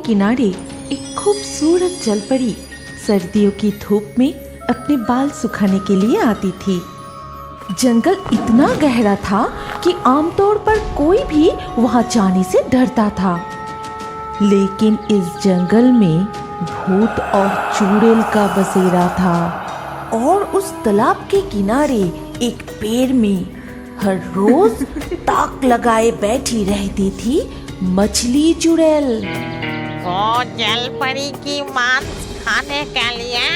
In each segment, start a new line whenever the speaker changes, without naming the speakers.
किनारे एक खूबसूरत जलपरी सर्दियों की धूप में अपने बाल सुखाने के लिए आती थी। जंगल इतना गहरा था कि आमतौर पर कोई भी वहां जाने से डरता था, लेकिन इस जंगल में भूत और चुड़ैल का बसेरा था। और उस तालाब के किनारे एक पेड़ में हर रोज ताक लगाए बैठी रहती थी मछली चुड़ैल।
वो जलपरी की मांस खाने के लिए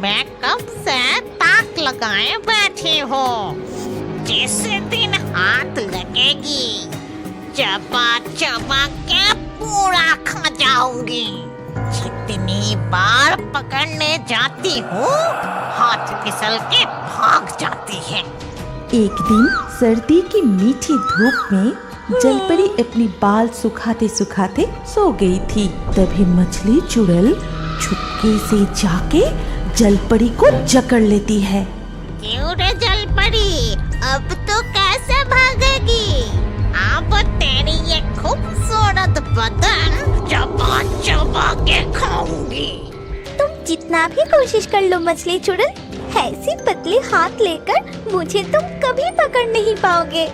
मैं कब से ताक लगाए बैठी हूँ। जिस दिन हाथ लगेगी चबा चबा के पूरा खा जाऊंगी। जितनी बार पकड़ने जाती हूँ हाथ फिसल के भाग जाती है।
एक दिन सर्दी की मीठी धूप में जलपरी अपनी बाल सुखाते सुखाते सो गई थी। तभी मछली चुड़ैल चुपके से जाके जलपरी को जकड़ लेती है।
क्यों रे जलपरी, अब तो कैसे भागेगी? अब तेरी ये खूबसूरत बदन चबा चबा के खाऊंगी।
तुम जितना भी कोशिश कर लो मछली चुड़ैल, ऐसी पतली हाथ लेकर मुझे तुम कभी पकड़ नहीं पाओगे।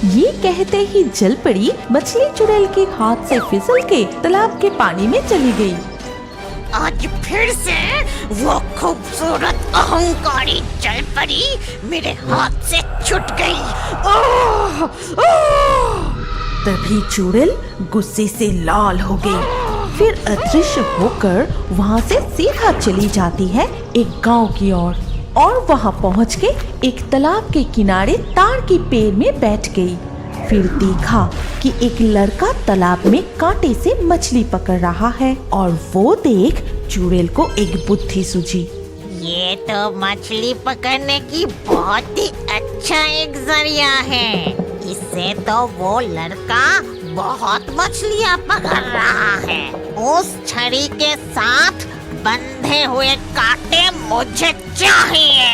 ये कहते ही जलपरी मछली चुड़ैल के हाथ से फिसल के तालाब के पानी में चली गई।
आज फिर से वो खूबसूरत अहंकारी जलपरी मेरे हाथ से छूट गई। ओह! ओह!
तभी चुड़ैल गुस्से से लाल हो गई। फिर अदृश्य होकर वहाँ से सीधा चली जाती है एक गांव की ओर और वहाँ पहुँच के एक तालाब के किनारे ताड़ की पेड़ में बैठ गई। फिर देखा कि एक लड़का तालाब में कांटे से मछली पकड़ रहा है और वो देख चुड़ैल को एक बुद्धि सूझी।
ये तो मछली पकड़ने की बहुत ही अच्छा एक जरिया है। इससे तो वो लड़का बहुत मछलियाँ पकड़ रहा है। उस छड़ी के साथ बंधे हुए कांटे मुझे चाहिए।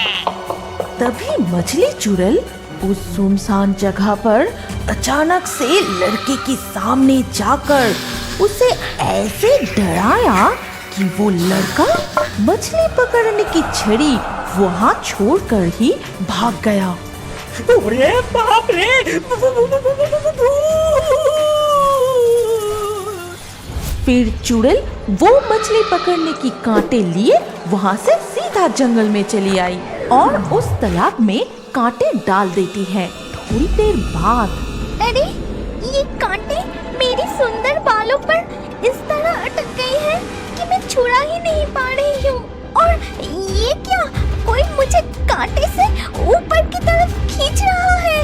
तभी मछली चुड़ैल उस सुनसान जगह पर अचानक से लड़के के सामने जाकर उसे ऐसे डराया कि वो लड़का मछली पकड़ने की छड़ी वहाँ छोड़कर ही भाग गया।
अरे बाप रे!
फिर चुड़ैल वो मछली पकड़ने की कांटे लिए वहाँ से सीधा जंगल में चली आई और उस तालाब में कांटे डाल देती है। थोड़ी देर बाद
अरे ये कांटे मेरी सुंदर बालों पर इस तरह अटक गई हैं कि मैं छुड़ा ही नहीं पा रही हूँ। और ये क्या, कोई मुझे कांटे से ऊपर की तरफ खींच रहा है।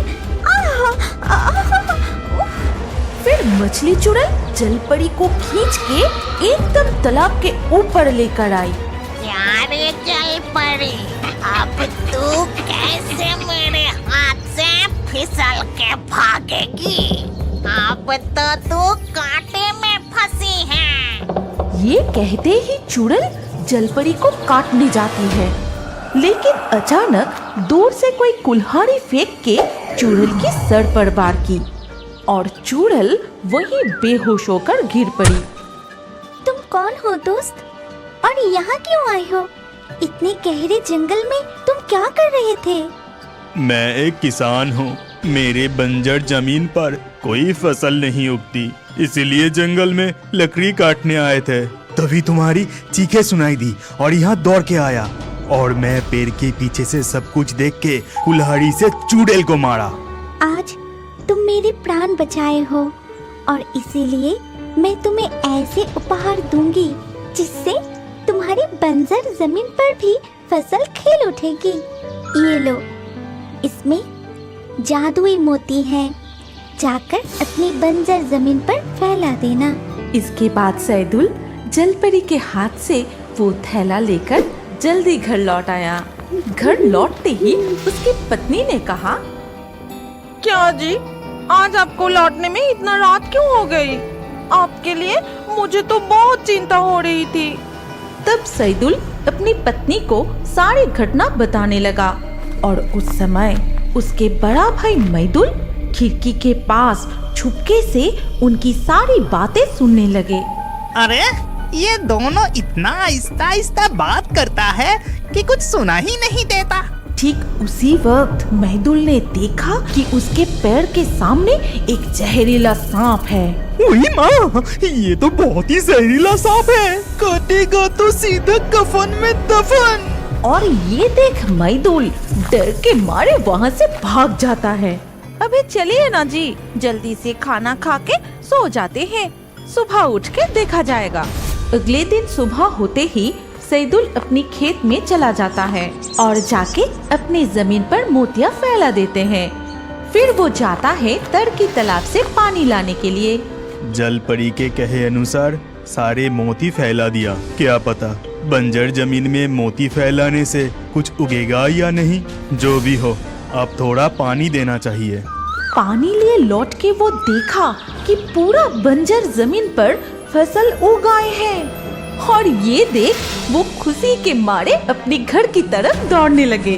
फिर मछली चुड़ैल जलपरी को खींच के एकदम तालाब के ऊपर लेकर आई।
क्या रे जलपरी, अब तू कैसे मेरे हाथ से फिसल के भागेगी? अब तो तू कांटे में फंसी है।
ये कहते ही चुड़ैल जलपरी को काटने जाती है, लेकिन अचानक दूर से कोई कुल्हाड़ी फेंक के चुड़ैल की सर पर वार की और चुड़ैल वहीं बेहोश होकर गिर पड़ी।
तुम कौन हो दोस्त, और यहाँ क्यों आए हो? इतने गहरे जंगल में तुम क्या कर रहे थे?
मैं एक किसान हूँ। मेरे बंजर जमीन पर कोई फसल नहीं उगती, इसीलिए जंगल में लकड़ी काटने आए थे। तभी तुम्हारी चीखें सुनाई दी और यहाँ दौड़ के आया और मैं पेड़ के पीछे से सब कुछ देख के कुल्हाड़ी से चुड़ैल को मारा।
आज तुम मेरे प्राण बचाए हो और इसीलिए मैं तुम्हें ऐसे उपहार दूंगी जिससे तुम्हारी बंजर जमीन पर भी फसल खिल उठेगी। ये लो, इसमें जादुई मोती है, जाकर अपनी बंजर जमीन पर फैला देना।
इसके बाद सैदुल जलपरी के हाथ से वो थैला लेकर जल्दी घर लौट आया। घर लौटते ही उसकी पत्नी ने कहा,
क्या जी, आज आपको लौटने में इतना रात क्यों हो गई? आपके लिए मुझे तो बहुत चिंता हो रही थी।
तब सैदुल अपनी पत्नी को सारी घटना बताने लगा और उस समय उसके बड़ा भाई मैदुल खिड़की के पास छुपके से उनकी सारी बातें सुनने लगे।
अरे ये दोनों इतना आहिस्ता आहिस्ता बात करता है कि कुछ सुना ही नहीं देता।
ठीक उसी वक्त मैदुल ने देखा कि उसके पैर के सामने एक जहरीला सांप है।
वही माँ, ये तो बहुत ही जहरीला सांप है, काटेगा तो सीधा कफन में दफन।
और ये देख मैदुल डर के मारे वहाँ से भाग जाता है।
अबे चलिए ना जी, जल्दी से खाना खा के सो जाते हैं, सुबह उठ के देखा जाएगा।
अगले दिन सुबह होते ही सैदुल अपनी खेत में चला जाता है और जाके अपनी जमीन पर मोतियाँ फैला देते हैं। फिर वो जाता है तर की तालाब से पानी लाने के लिए।
जल परी के कहे अनुसार सारे मोती फैला दिया। क्या पता बंजर जमीन में मोती फैलाने से कुछ उगेगा या नहीं। जो भी हो, अब थोड़ा पानी देना चाहिए।
पानी लिए लौट के वो देखा कि पूरा बंजर जमीन पर फसल उग आए हैं और ये देख वो खुशी के मारे अपने घर की तरफ दौड़ने लगे।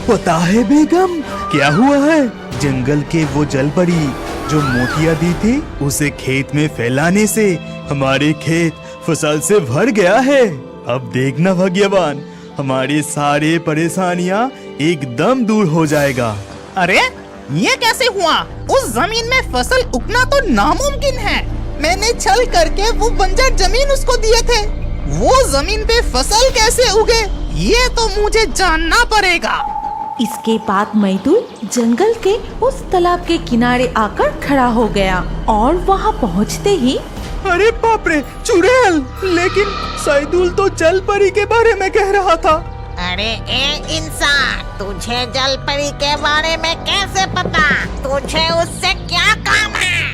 पता है बेगम क्या हुआ है? जंगल के वो जल परी जो मोतिया दी थी, उसे खेत में फैलाने से हमारे खेत फसल से भर गया है। अब देखना भाग्यवान, हमारी सारे परेशानियां एकदम दूर हो जाएगा।
अरे ये कैसे हुआ? उस जमीन में फसल उगना तो नामुमकिन है। मैंने छल करके वो बंजर जमीन उसको दिए थे, वो जमीन पे फसल कैसे उगे ये तो मुझे जानना पड़ेगा।
इसके बाद मैदुल जंगल के उस तालाब के किनारे आकर खड़ा हो गया और वहाँ पहुँचते ही
अरे बाप रे, चुड़ैल! लेकिन सैदुल तो जल परी के बारे में कह रहा था।
अरे ए इंसान, तुझे जल परी के बारे में कैसे पता? तुझे उससे क्या काम है?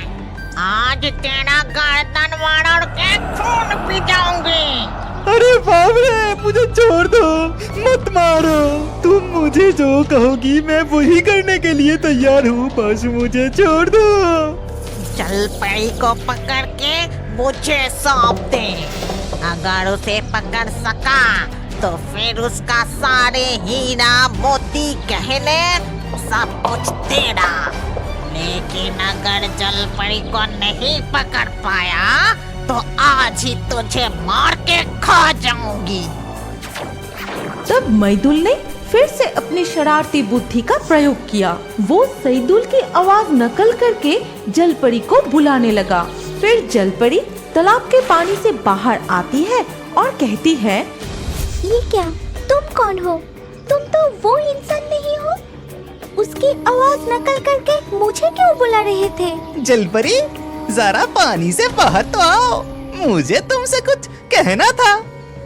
आज तेरा गर्दन वाड़ के खून पी जाऊंगी।
अरे बाप रे, मुझे छोड़ दो, मत मारो। तुम मुझे जो कहोगी मैं वही करने के लिए तैयार हूँ, बस मुझे छोड़ दो।
जल परी को पकड़ के मुझे सौंप दे। अगर उसे पकड़ सका तो फिर उसका सारे हीरा मोती गहने सब कुछ तेरा। लेकिन अगर जल परी को नहीं पकड़ पाया तो आज ही तुझे मार के खा जाऊंगी।
तब मैदुल ने फिर से अपनी शरारती बुद्धि का प्रयोग किया। वो सैदुल की आवाज नकल करके जल परी को बुलाने लगा। फिर जल परी तालाब के पानी से बाहर आती है और कहती है,
ये क्या? तुम कौन हो? तुम तो वो इंसान नहीं हो। उसकी आवाज नकल करके मुझे क्यों बुला रहे थे?
जलपरी, जरा पानी से बाहर तो आओ, मुझे तुमसे कुछ कहना था।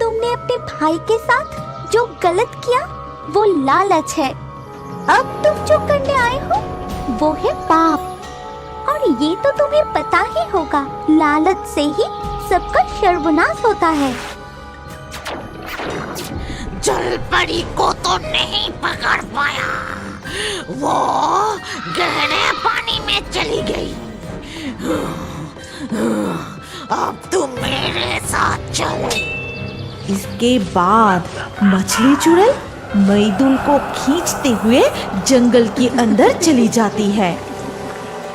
तुमने अपने भाई के साथ जो गलत किया वो लालच है। अब तुम जो करने आए हो वो है पाप, और ये तो तुम्हें पता ही होगा, लालच से ही सबका सर्वनाश होता है।
जल परी को तो नहीं पकड़ पाया, वो गहरे पानी में चली गई। अब तुम मेरे साथ चलो।
इसके बाद मछली चुड़ैल मैदुल को खींचते हुए जंगल के अंदर चली जाती है।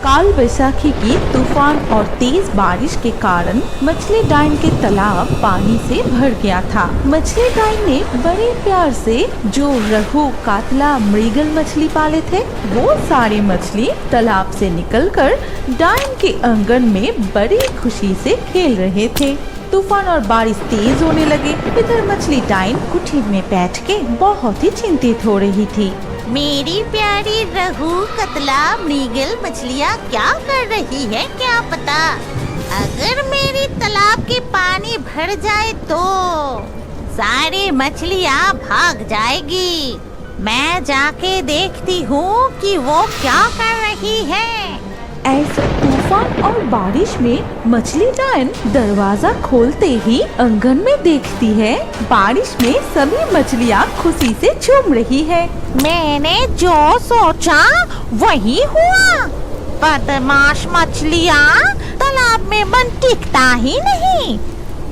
काल बैसाखी की तूफान और तेज बारिश के कारण मछली डाइन के तालाब पानी से भर गया था। मछली डाइन ने बड़े प्यार से जो रहू, कातला, मृगल मछली पाले थे, वो सारी मछली तालाब से निकलकर डाइन के आंगन में बड़ी खुशी से खेल रहे थे। तूफान और बारिश तेज होने लगे। इधर मछली डाइन कुटीर में बैठ के बहुत ही चिंतित हो रही थी।
मेरी प्यारी रहू, कतला, मृगल मछलियाँ क्या कर रही है क्या पता? अगर मेरी तालाब के पानी भर जाए तो सारी मछलियाँ भाग जाएगी। मैं जाके देखती हूँ कि वो क्या कर रही है।
ऐसे तूफान और बारिश में मछली डाइन दरवाजा खोलते ही आंगन में देखती है बारिश में सभी मछलियाँ खुशी से झूम रही है।
मैंने जो सोचा वही हुआ। बदमाश मछलियाँ, तालाब में मन टिकता ही नहीं।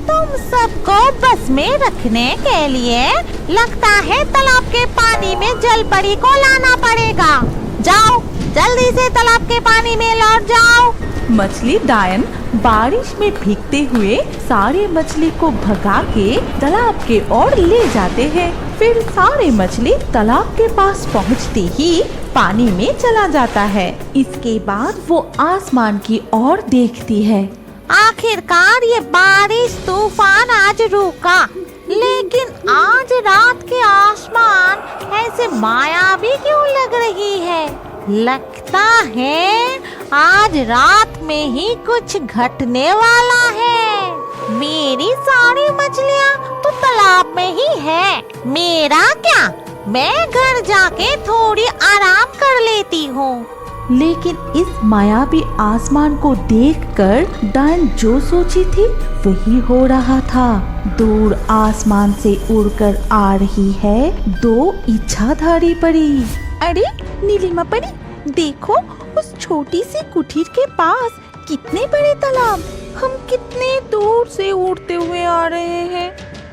तुम सबको बस में रखने के लिए लगता है तालाब के पानी में जल परी को लाना पड़ेगा। जाओ जल्दी से तालाब के पानी में लौट जाओ।
मछली डायन बारिश में भीगते हुए सारे मछली को भगा के तालाब के ओर ले जाते हैं। फिर सारे मछली तालाब के पास पहुंचते ही पानी में चला जाता है। इसके बाद वो आसमान की ओर देखती है।
आखिरकार ये बारिश तूफान आज रुका, लेकिन आज रात के आसमान ऐसे मायावी क्यों लग रही है? लगता है आज रात में ही कुछ घटने वाला है। मेरी सारी मछलियाँ तो तालाब में ही है। मेरा क्या, मैं घर जाके थोड़ी आराम कर लेती हूँ।
लेकिन इस मायावी आसमान को देखकर डायन जो सोची थी वही हो रहा था। दूर आसमान से उड़कर आ रही है 2 इच्छाधारी परी।
अरे नीलिमा परी, देखो उस छोटी सी कुटीर के पास कितने बड़े तालाब। हम कितने दूर से उड़ते हुए आ रहे हैं।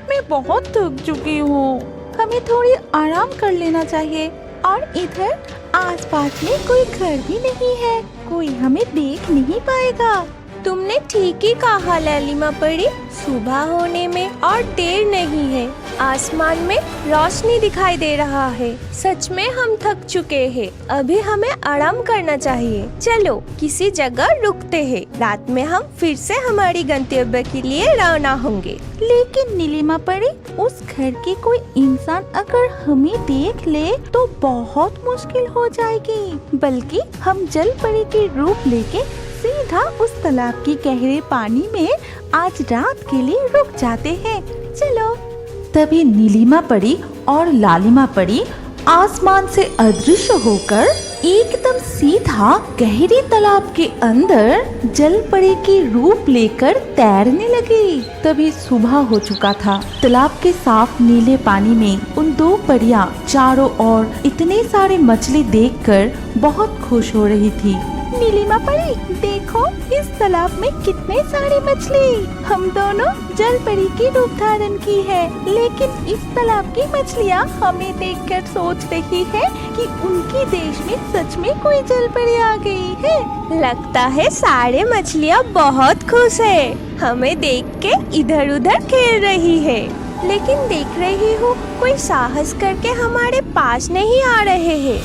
मैं बहुत थक चुकी हूँ। हमें थोड़ी आराम कर लेना चाहिए। और इधर आसपास में कोई घर भी नहीं है, कोई हमें देख नहीं पाएगा। तुमने ठीक ही कहा लालिमा परी, सुबह होने में और देर नहीं है। आसमान में रोशनी दिखाई दे रहा है। सच में हम थक चुके हैं। अभी हमें आराम करना चाहिए। चलो किसी जगह रुकते हैं। रात में हम फिर से हमारी गंतव्य के लिए रवाना होंगे। लेकिन नीलिमा परी, उस घर के कोई इंसान अगर हमें देख ले तो बहुत मुश्किल हो जाएगी। बल्कि हम जल परी के रूप लेके सीधा उस तालाब के गहरे पानी में आज रात के लिए रुक जाते हैं। चलो।
तभी नीलिमा परी और लालिमा परी आसमान से अदृश्य होकर एकदम सीधा गहरी तालाब के अंदर जल परी की रूप लेकर तैरने लगी। तभी सुबह हो चुका था। तालाब के साफ नीले पानी में उन 2 परियां चारों ओर इतने सारे मछली देखकर बहुत खुश हो रही थी।
नीलिमा परी, देखो इस तालाब में कितने सारी मछली। हम दोनों जल परी की रूप धारण की है। लेकिन इस तालाब की मछलियाँ हमें देखकर सोच रही है कि उनके देश में सच में कोई जल परी आ गई है। लगता है सारे मछलियाँ बहुत खुश है। हमें देख के इधर उधर खेल रही है। लेकिन देख रही हूँ कोई साहस करके हमारे पास नहीं आ रहे हैं।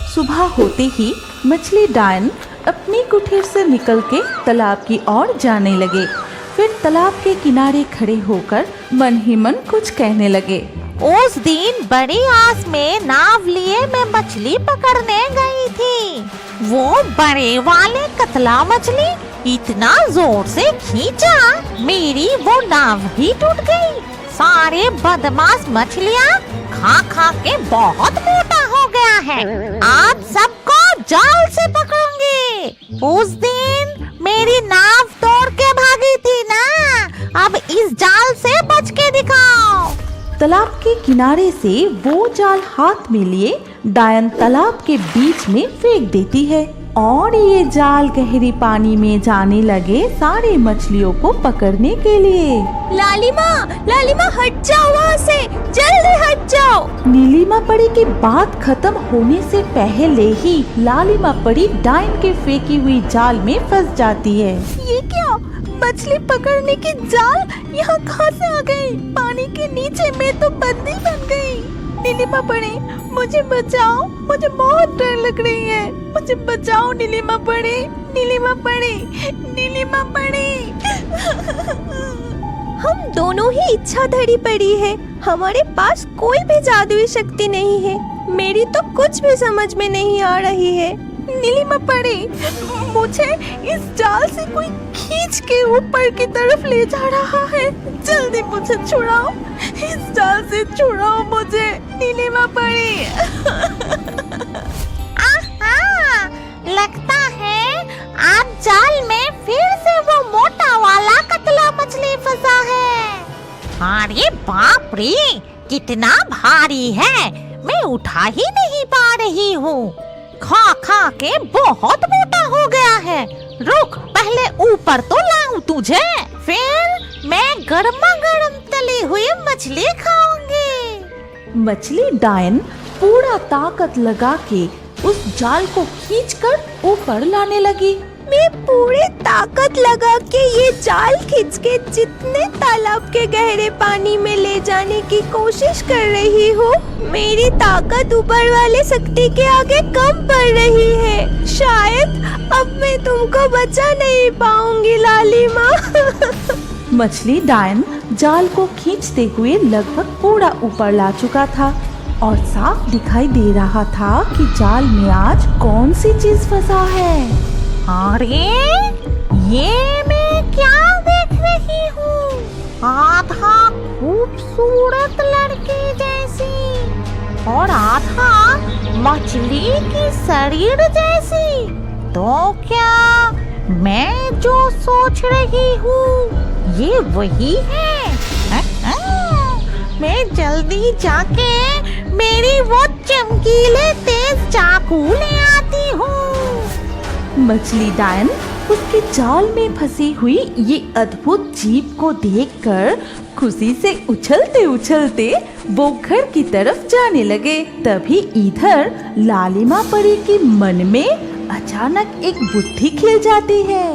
सुबह होते ही मछली डायन अपनी कुटीर से निकल के तालाब की ओर जाने लगे। फिर तालाब के किनारे खड़े होकर मन ही मन कुछ कहने लगे।
उस दिन बड़ी आस में नाव लिए मैं मछली पकड़ने गई थी। वो बड़े वाले कतला मछली इतना जोर से खींचा, मेरी वो नाव ही टूट गई। सारे बदमाश मछलियाँ खा खा के बहुत मोटा हो गया है। आज सबको जाल से पकड़ूंगी। उस दिन मेरी नाव तोड़ के भागी थी ना, अब इस जाल से बच के दिखाओ।
तालाब के किनारे से वो जाल हाथ में लिए डायन तालाब के बीच में फेंक देती है और ये जाल गहरी पानी में जाने लगे सारे मछलियों को पकड़ने के लिए।
लालिमा, लालिमा हट जाओ वहाँ से, जल्दी हट जाओ।
नीलिमा परी की बात खत्म होने से पहले ही लालिमा परी डायन के फेंकी हुई जाल में फंस जाती है।
ये क्या, मछली पकड़ने की जाल यहाँ कहाँ से आ गई? पानी के नीचे मैं तो बंदी बन गई। नीलिमा परी, मुझे बचाओ, मुझे बहुत डर लग रही है। मुझे बचाओ नीलिमा परी, नीलिमा परी, नीलिमा परी। हम दोनों ही इच्छाधारी परी है। हमारे पास कोई भी जादुई शक्ति नहीं है। मेरी तो कुछ भी समझ में नहीं आ रही है। नीलिमा परी, मुझे इस जाल से कोई खींच के ऊपर की तरफ ले जा रहा है। जल्दी मुझे छुड़ाओ, इस जाल से छुड़ाओ मुझे नीलिमा परी।
आहा, लगता है आज जाल में फिर से वो मोटा वाला कतला मछली फंसा है। अरे बाप रे, कितना भारी है, मैं उठा ही नहीं पा रही हूँ। खा खा के बहुत मोटा हो गया है। रुक, पहले ऊपर तो लाऊं तुझे, फिर मैं गर्मा गर्म तली हुई मछली खाऊंगी।
मछली डायन पूरा ताकत लगा के उस जाल को खींचकर ऊपर लाने लगी।
मैं पूरी ताकत लगा के ये जाल खींच के जितने तालाब के गहरे पानी में ले जाने की कोशिश कर रही हूँ। मेरी ताकत ऊपर वाले शक्ति के आगे कम पड़ रही है। शायद अब मैं तुमको बचा नहीं पाऊंगी लालिमा।
मछली डायन जाल को खींचते हुए लगभग पूरा ऊपर ला चुका था और साफ दिखाई दे रहा था कि जाल में आज कौन सी चीज फंसा है।
अरे ये मैं क्या देख रही हूँ? आधा खूबसूरत लड़की जैसी और आधा मछली की शरीर जैसी। तो क्या मैं जो सोच रही हूँ ये वही है? मैं जल्दी जाके मेरी वो चमकीले तेज चाकू ले आती हूँ।
मछली डायन उसके जाल में फंसी हुई ये अद्भुत जीव को देखकर खुशी से उछलते उछलते वो घर की तरफ जाने लगे। तभी इधर लालिमा परी के मन में अचानक एक बुद्धि खिल जाती है।